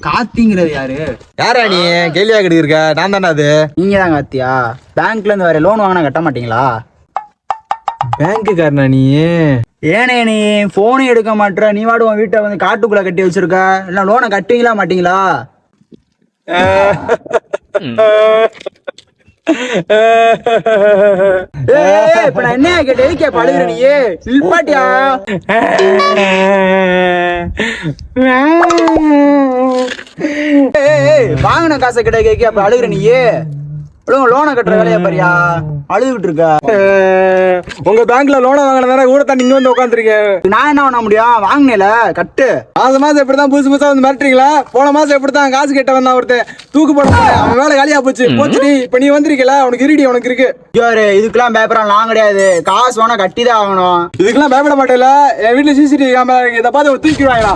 காத்திங்கிறது யாரு? யாரா நீ கேள்வியா கிட்ட நான் தானே அது. நீங்க தான் காத்தியா? பேங்க்ல இருந்து வேற லோன் வாங்கினா கட்ட மாட்டீங்களா? பேங்க்குக்காரனா நீ? ஏனே நீ போனும் எடுக்க மாட்டேற, நீ வாடு உன் வீட்டை வந்து காட்டுக்குள்ள கட்டி வச்சிருக்க. இல்ல லோனை கட்டுவீங்களா மாட்டீங்களா? இப்ப நான் என்ன கேட்ட எதுக்கே பழுகுற நீ? நிப்பாட்டியா? வாங்கின காசை கிட்ட கேட்க அப்ப அழுகுற நீ? லோனை கட்டுற வேலையா பாரியா? அழுதுகிட்டு இருக்க. உங்க பேங்க்ல லோனை வாங்கினதானே கூட தான் நீங்க வந்து உட்காந்துருக்கேன். நான் என்ன பண்ண முடியும்? வாங்கினேல கட்டு. மாசம் எப்படிதான் புதுசு புதுசா வந்து மிரட்டுறீங்களா? போன மாசம் எப்படிதான் காசு கேட்ட வந்தான் ஒருத்தன் தூக்கு போட போனேன். அவன் வேலை காலியா போச்சுடி. இப்ப நீ வந்திருக்கல, உனக்கு இருடி, உனக்கு இருக்கு. இதுக்கெல்லாம் பேப்பரா நான் கிடையாது. காசு வேணா கட்டிதான் ஆகணும். இதுக்கெல்லாம் பயப்பட மாட்டேல. என் வீட்டுல சிசிடிவி கேமரா இதை பார்த்து தூக்கிடுவாங்களா?